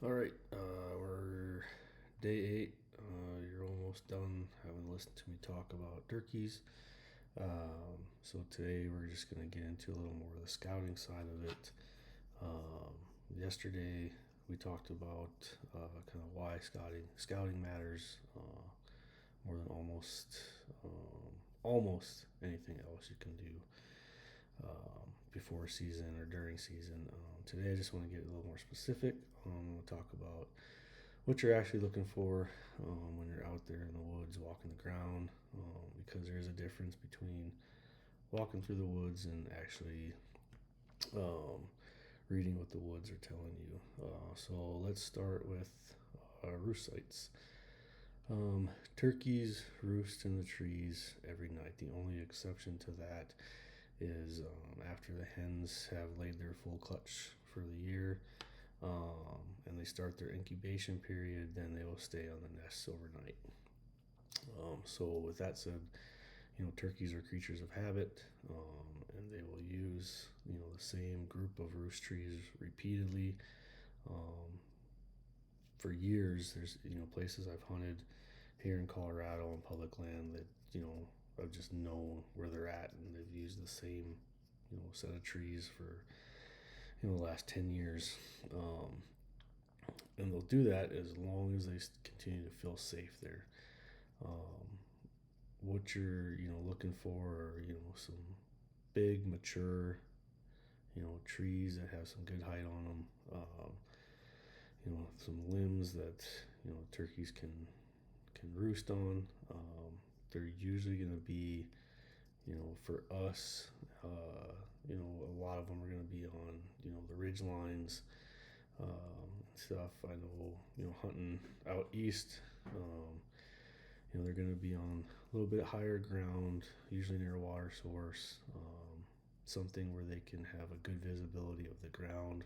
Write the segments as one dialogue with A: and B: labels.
A: All right, we're day 8. You're almost done having listened to me talk about turkeys. So today we're just going to get into a little more of the scouting side of it. Yesterday we talked about kind of why scouting matters more than almost anything else you can do before season or during season. Today I just want to get a little more specific. We'll talk about what you're actually looking for when you're out there in the woods walking the ground, because there is a difference between walking through the woods and actually um, reading what the woods are telling you. So let's start with roost sites. Turkeys roost in the trees every night. The only exception to that is after the hens have laid their full clutch for the year, and they start their incubation period, then they will stay on the nests overnight. So with that said, turkeys are creatures of habit, and they will use the same group of roost trees repeatedly. Um, for years, there's places I've hunted here in Colorado on public land that I've just known where they're at, and they've used the same set of trees for the last 10 years. And they'll do that as long as they continue to feel safe there. Um, what you're looking for are some big mature trees that have some good height on them. Some limbs that turkeys can roost on. They're usually going to be for us, a lot of them are going to be on the ridge lines, stuff. I know hunting out east. They're going to be on a little bit higher ground, usually near a water source, something where they can have a good visibility of the ground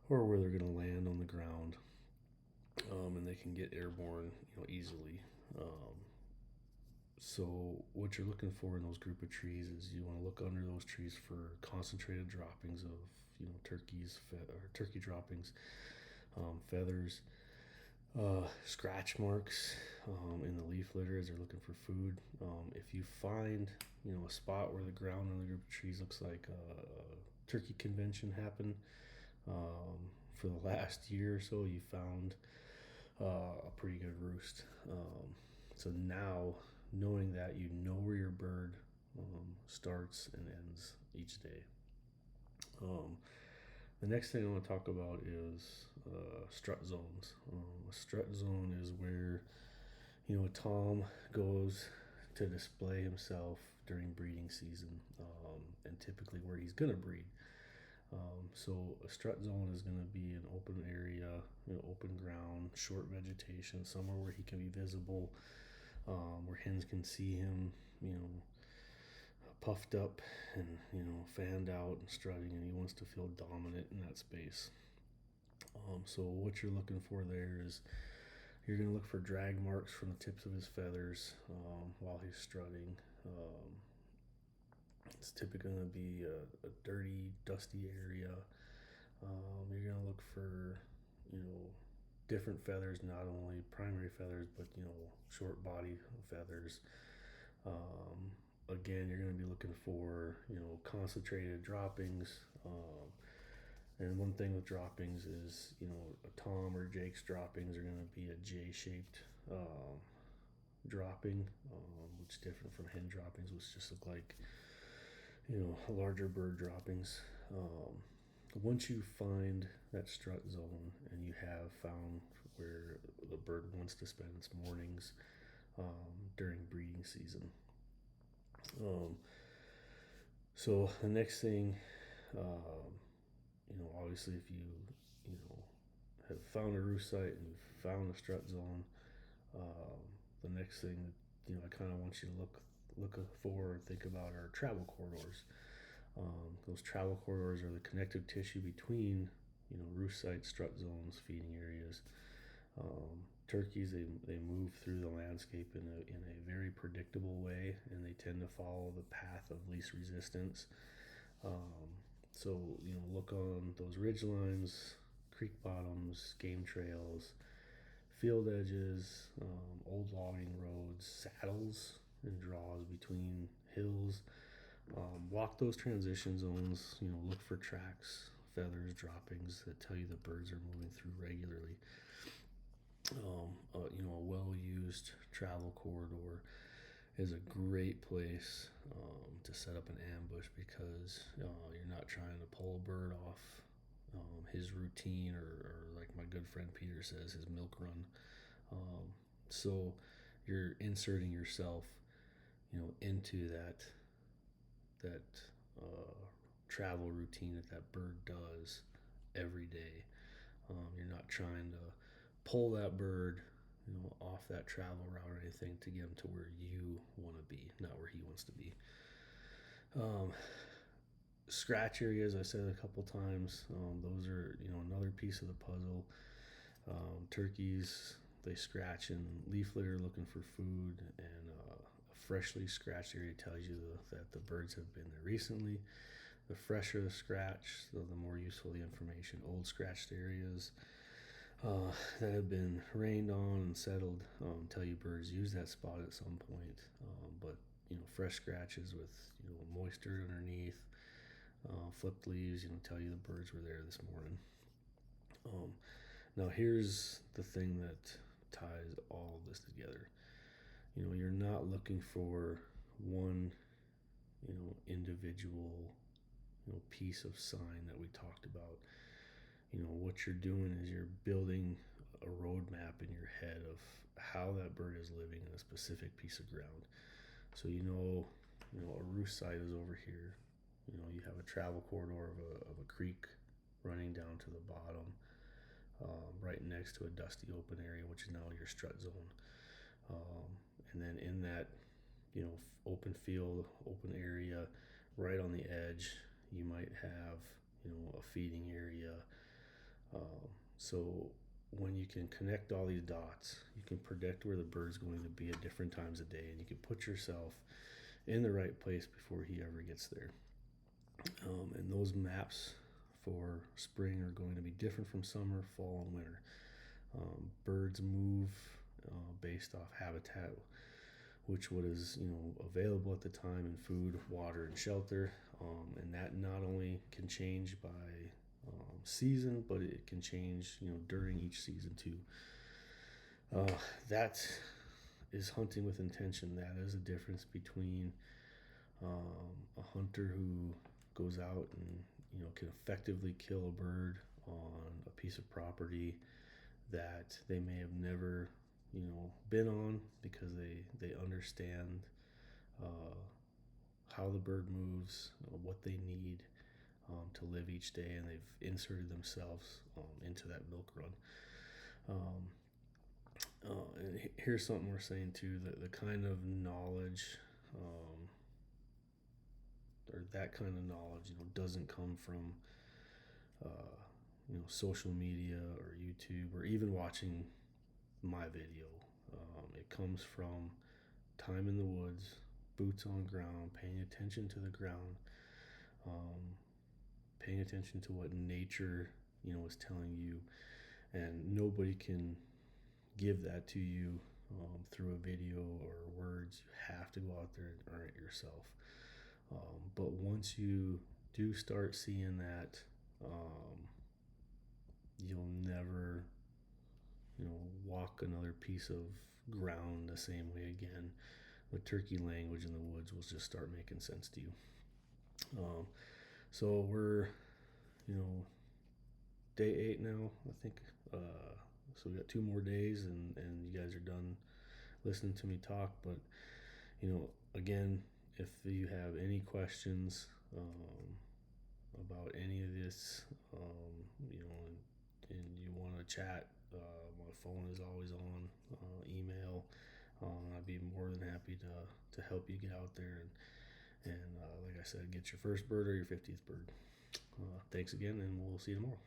A: or where they're going to land on the ground, and they can get airborne, easily. So what you're looking for in those group of trees is you want to look under those trees for concentrated droppings of or turkey droppings, feathers, scratch marks in the leaf litter as they're looking for food. If you find a spot where the ground on the group of trees looks like a turkey convention happened for the last year or so, you found a pretty good roost. So now, knowing that, you know where your bird starts and ends each day. Um, the next thing I want to talk about is strut zones. A strut zone is where a tom goes to display himself during breeding season, and typically where he's going to breed. So a strut zone is going to be an open area, open ground, short vegetation, somewhere where he can be visible, where hens can see him, puffed up and fanned out and strutting, and he wants to feel dominant in that space. So what you're looking for there is you're going to look for drag marks from the tips of his feathers while he's strutting. It's typically going to be a dirty, dusty area. You're going to look for, different feathers, not only primary feathers, but, short body feathers. Again, you're going to be looking for, concentrated droppings. And one thing with droppings is, a Tom or Jake's droppings are going to be a J-shaped dropping, which is different from hen droppings, which just look like, larger bird droppings. Once you find that strut zone and you have found where the bird wants to spend its mornings during breeding season. So the next thing, obviously if you have found a roost site and you've found a strut zone, the next thing I kind of want you to look for and think about are travel corridors. Those travel corridors are the connective tissue between roost sites, strut zones, feeding areas. Turkeys, they move through the landscape in a very predictable way, and they tend to follow the path of least resistance. So look on those ridge lines, creek bottoms, game trails, field edges, old logging roads, saddles and draws between hills. Walk those transition zones, look for tracks, feathers, droppings that tell you the birds are moving through regularly. A well-used travel corridor is a great place to set up an ambush because you're not trying to pull a bird off his routine or like my good friend Peter says, his milk run. So you're inserting yourself, into that travel routine that bird does every day. You're not trying to pull that bird, off that travel route or anything to get him to where you want to be, not where he wants to be. Scratch areas, I said a couple times. Those are, another piece of the puzzle. Turkeys, they scratch in leaf litter looking for food, and a freshly scratched area tells you that the birds have been there recently. The fresher the scratch, the more useful the information. Old scratched areas that have been rained on and settled tell you birds use that spot at some point. But fresh scratches with moisture underneath, flipped leaves, tell you the birds were there this morning. Now here's the thing that ties all of this together. You're not looking for one, individual, piece of sign that we talked about. What you're doing is you're building a roadmap in your head of how that bird is living in a specific piece of ground. So a roost site is over here. You have a travel corridor of a creek running down to the bottom, right next to a dusty open area, which is now your strut zone. And then in that, open field, open area, right on the edge, you might have, a feeding area. So when you can connect all these dots, you can predict where the bird's going to be at different times of day, and you can put yourself in the right place before he ever gets there. And those maps for spring are going to be different from summer, fall, and winter. Birds move based off habitat, which what is available at the time in food, water, and shelter, and that not only can change by season, but it can change during each season too. That is hunting with intention. That is a difference between a hunter who goes out and can effectively kill a bird on a piece of property that they may have never been on, because they understand how the bird moves, what they need to live each day, and they've inserted themselves into that milk run. And here's something we're saying too, that the kind of knowledge or that kind of knowledge doesn't come from social media or YouTube or even watching my video. It comes from time in the woods, boots on ground, paying attention to the ground, paying attention to what nature is telling you, and nobody can give that to you through a video or words. You have to go out there and earn it yourself. But once you do start seeing that, you'll never walk another piece of ground the same way again. The turkey language in the woods will just start making sense to you. So we're day 8 now, I think. So we got 2 more days, and you guys are done listening to me talk. But again, if you have any questions about any of this, and you want to chat, my phone is always on. Email. I'd be more than happy to help you get out there and like I said, get your first bird or your 50th bird. Thanks again, and we'll see you tomorrow.